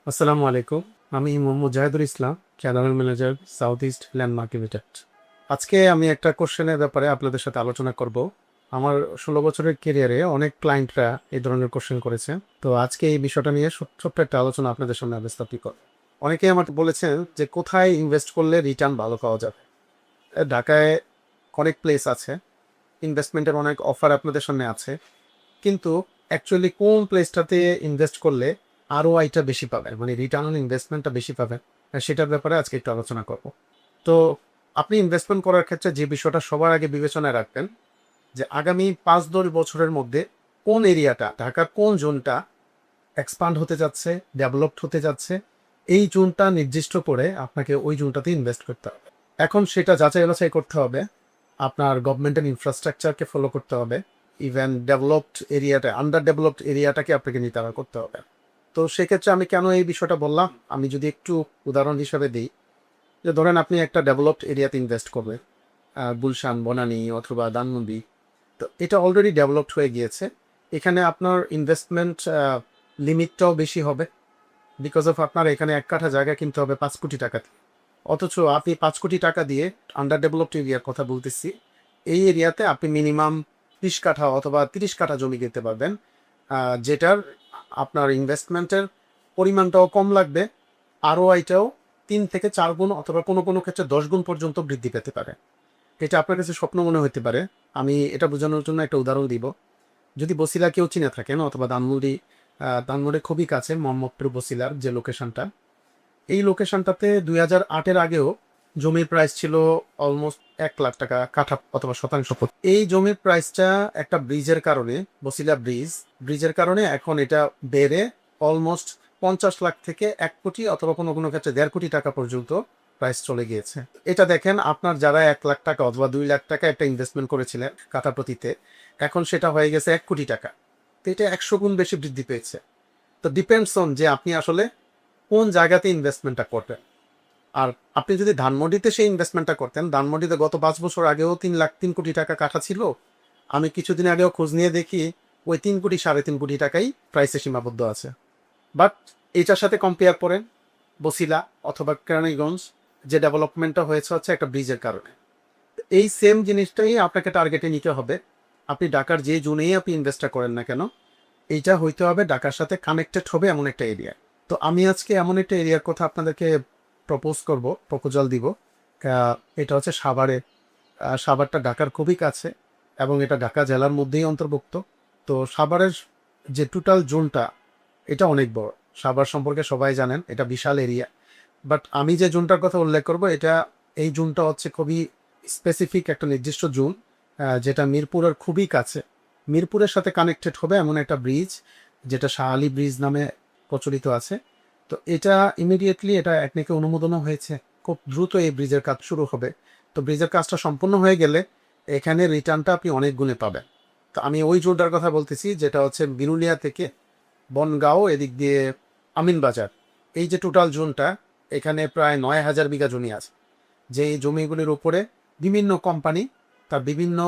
আসসালামু আলাইকুম। আমি Mohammad Zahidul Islam, general manager, south east landmark limited. আজকে আমি একটা কোশ্চেনের ব্যাপারে আপনাদের সাথে আলোচনা করব। আমার 16 বছরের কেরিয়ারে অনেক ক্লায়েন্টরা এই ধরনের কোশ্চেন করেছে। তো আজকে এই বিষয়টা নিয়ে ছোট্ট একটা আলোচনা আপনাদের সামনে উপস্থাপিত করব। অনেকেই আমাকে বলেছেন যে কোথায় ইনভেস্ট করলে রিটার্ন ভালো পাওয়া যাবে। ঢাকায় অনেক প্লেস আছে, ইনভেস্টমেন্টের অনেক অফার আপনাদের সামনে আছে, কিন্তু অ্যাকচুয়ালি কোন প্লেসটাতে ইনভেস্ট করলে আরওআইটা বেশি পাবেন, মানে রিটার্ন অন ইনভেস্টমেন্টটা বেশি পাবেন, সেটার ব্যাপারে আজকে একটু আলোচনা করব। তো আপনি ইনভেস্টমেন্ট করার ক্ষেত্রে যে বিষয়টা সবার আগে বিবেচনায় রাখবেন, যে আগামী 5-10 বছরের মধ্যে কোন এরিয়াটা, ঢাকার কোন জোনটা এক্সপান্ড হতে যাচ্ছে, ডেভেলপড হতে যাচ্ছে, এই জোনটা নির্দিষ্ট করে আপনাকে ওই জোনটাতে ইনভেস্ট করতে হবে। এখন সেটা যাচাই বাছাই করতে হবে, আপনার গভর্নমেন্টের ইনফ্রাস্ট্রাকচারকে ফলো করতে হবে, ইভেন ডেভেলপড এরিয়াটা, আন্ডার ডেভেলপড এরিয়াটাকে আপনাকে নির্ধারণ করতে হবে। তো সেক্ষেত্রে আমি কেন এই বিষয়টা বললাম, আমি যদি একটু উদাহরণ হিসাবে দিই, যে ধরেন আপনি একটা ডেভেলপড এরিয়াতে ইনভেস্ট করবেন, গুলশান, বনানী অথবা ধানমন্ডি। তো এটা অলরেডি ডেভেলপড হয়ে গিয়েছে, এখানে আপনার ইনভেস্টমেন্ট লিমিটটাও বেশি হবে, বিকজ অফ আপনার এখানে 1 কাঠা জায়গা কিনতে হবে 5 কোটি টাকা দিয়ে। অথচ আপনি 5 কোটি টাকা দিয়ে, আন্ডার ডেভেলপড এরিয়ার কথা বলতেছি, এই এরিয়াতে আপনি মিনিমাম 30 কাঠা অথবা 30 কাঠা জমি কিনতে পারবেন, যেটার আপনার ইনভেস্টমেন্টের পরিমাণটাও কম লাগবে, আরওআইটাও 3 থেকে 4 গুণ অথবা কোনো কোনো ক্ষেত্রে 10 গুণ পর্যন্ত বৃদ্ধি পেতে পারে। এটা আপনার কাছে স্বপ্ন মনে হতে পারে। আমি এটা বোঝানোর জন্য একটা উদাহরণ দিব। যদি বসিলা কেউ চিনে থাকেন অথবা ধানমন্ডি, ধানমন্ডি খুবই কাছে মোহাম্মদপুর বসিলার যে লোকেশনটা, এই লোকেশনটাতে 2008-এর আগেও জমির প্রাইস ছিল অলমোস্ট 1 লাখ টাকা কাঠা অথবা শতাংশ প্রতি। এই জমির প্রাইসটা একটা ব্রিজের কারণে, বসিলা ব্রিজের কারণে এখন এটা বেড়ে অলমোস্ট 50 লাখ থেকে 1 কোটি অথবা কোনো কোনো ক্ষেত্রে 1.5 কোটি টাকা পর্যন্ত প্রাইস চলে গিয়েছে। এটা দেখেন, আপনার যারা 1 লাখ টাকা অথবা 2 লাখ টাকা একটা ইনভেস্টমেন্ট করেছিলেন কাঠা প্রতিতে, এখন সেটা হয়ে গেছে 1 কোটি টাকা। তো এটা 100 গুণ বেশি বৃদ্ধি পেয়েছে। তো ডিপেন্ডস অন যে আপনি আসলে কোন জায়গাতে ইনভেস্টমেন্টটা করবেন। আর আপনি যদি ধানমন্ডিতে সেই ইনভেস্টমেন্টটা করতেন, ধানমন্ডিতে গত 5 বছর আগেও 3 কোটি টাকা কাঠা ছিল। আমি কিছুদিন আগেও খোঁজ নিয়ে দেখি ওই 3 কোটি 3.5 কোটি টাকাই প্রাইসে সীমাবদ্ধ আছে। বাট এটার সাথে কম্পেয়ার করেন বসিলা অথবা কেরানীগঞ্জ, যে ডেভেলপমেন্টটা হয়েছে হচ্ছে একটা ব্রিজের কারণে। এই সেম জিনিসটাই আপনাকে টার্গেটে নিতে হবে। আপনি ঢাকার যে জোনেই আপনি ইনভেস্টটা করেন না কেন, এইটা হইতে হবে ঢাকার সাথে কানেক্টেড হবে এমন একটা এরিয়া। তো আমি আজকে এমন একটা এরিয়ার কথা আপনাদেরকে প্রপোজাল দিব। এটা হচ্ছে সাভারে। সাভারটা ঢাকার খুবই কাছে এবং এটা ঢাকা জেলার মধ্যেই অন্তর্ভুক্ত। তো সাভারের যে টোটাল জোনটা, এটা অনেক বড়। সাভার সম্পর্কে সবাই জানেন, এটা বিশাল এরিয়া। বাট আমি যে জোনটার কথা উল্লেখ করব, এই জোনটা হচ্ছে খুবই স্পেসিফিক একটা নির্দিষ্ট জোন, যেটা মিরপুরের খুবই কাছে। মিরপুরের সাথে কানেক্টেড হবে এমন একটা ব্রিজ, যেটা শাহ আলী ব্রিজ নামে প্রচলিত আছে। তো এটা ইমিডিয়েটলি এটা একনেকে অনুমোদনও হয়েছে, খুব দ্রুত এই ব্রিজের কাজ শুরু হবে। তো ব্রিজের কাজটা সম্পূর্ণ হয়ে গেলে এখানে রিটার্নটা আপনি অনেক গুণে পাবেন। তো আমি ওই জোনটার কথা বলতেছি, যেটা হচ্ছে বিনুলিয়া থেকে বনগাঁও এদিক দিয়ে আমিনবাজার, এই যে টোটাল জোনটা, এখানে প্রায় 9,000 বিঘা জমি আছে। যে এই জমিগুলির উপরে বিভিন্ন কোম্পানি তার বিভিন্ন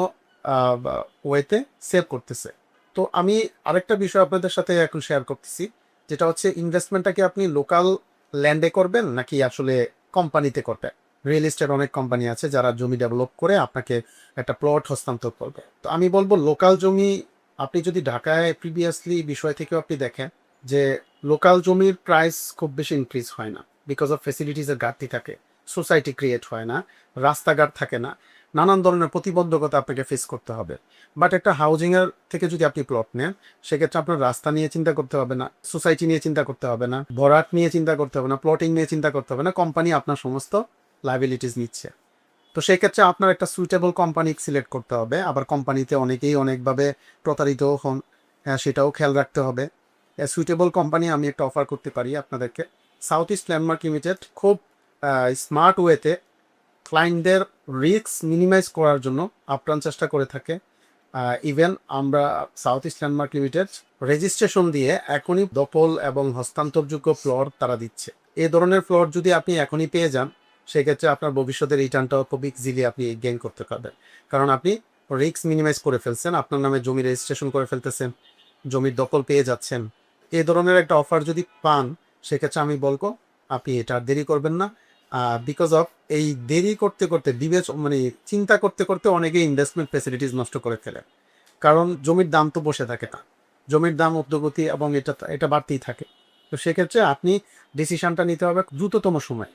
ওয়েতে সেভ করতেছে। তো আমি আরেকটা বিষয় আপনাদের সাথে এখন শেয়ার করতেছি, যেটা হচ্ছে ইনভেস্টমেন্টটাকে আপনি লোকাল ল্যান্ডে করবেন নাকি আসলে কোম্পানিতে করবেন। রিয়েল এস্টেট অনেক কোম্পানি আছে যারা জমি ডেভেলপ করে আপনাকে একটা প্লট হস্তান্তর করবে। তো আমি বলবো লোকাল জমি, আপনি যদি ঢাকায় প্রিভিয়াসলি বিষয় থেকেও আপনি দেখেন যে লোকাল জমির প্রাইস খুব বেশি ইনক্রিজ হয় না, বিকজ অফ ফেসিলিটিসের ঘাটতি থাকে, সোসাইটি ক্রিয়েট হয় না, রাস্তাঘাট থাকে না, নানান ধরনের প্রতিবন্ধকতা আপনাকে ফেস করতে হবে। বাট একটা হাউজিংয়ের থেকে যদি আপনি প্লট নেন, সেক্ষেত্রে আপনার রাস্তা নিয়ে চিন্তা করতে হবে না, সোসাইটি নিয়ে চিন্তা করতে হবে না, ভরাট নিয়ে চিন্তা করতে হবে না, প্লটিং নিয়ে চিন্তা করতে হবে না, কোম্পানি আপনার সমস্ত লাইবিলিটিস নিচ্ছে। তো সেক্ষেত্রে আপনার একটা সুইটেবল কোম্পানি সিলেক্ট করতে হবে। আবার কোম্পানিতে অনেকেই অনেকভাবে প্রতারিত হন, সেটাও খেয়াল রাখতে হবে। সুইটেবল কোম্পানি আমি একটা অফার করতে পারি আপনাদেরকে। সাউথ ইস্ট ল্যান্ডমার্ক লিমিটেড খুব স্মার্ট ওয়েতে ক্লায়েন্টদের রিস্ক মিনিমাইজ করার জন্য আপ্রাণ চেষ্টা করে থাকে। ইভেন আমরা south east landmark limited registration দিয়ে এখনই দখল এবং হস্তান্তরযোগ্য ফ্লোর তারা দিচ্ছে। এই ধরনের ফ্লোর যদি আপনি এখনই পেয়ে যান, সেক্ষেত্রে আপনার ভবিষ্যতের রিটার্নটাও খুব ইজিলি আপনি গেইন করতে পারবেন, কারণ আপনি রিস্ক মিনিমাইজ করে ফেলছেন, আপনার নামে জমি রেজিস্ট্রেশন করে ফেলতেছেন, জমির দখল পেয়ে যাচ্ছেন। এই ধরনের একটা অফার যদি পান, সেক্ষেত্রে আমি বলবো আপনি এটা আর দেরি করবেন না। বিকজ অফ এই দেরি করতে করতে মানে চিন্তা করতে করতে অনেকে ইনভেস্টমেন্ট ফ্যাসিলিটিস নষ্ট করে ফেলে। কারণ জমির দাম তো বসে থাকে না, জমির দাম ঊর্ধ্বগতি এবং এটা এটা বাড়তেই থাকে। তো সেক্ষেত্রে আপনি ডিসিশনটা নিতে হবে দ্রুততম সময়।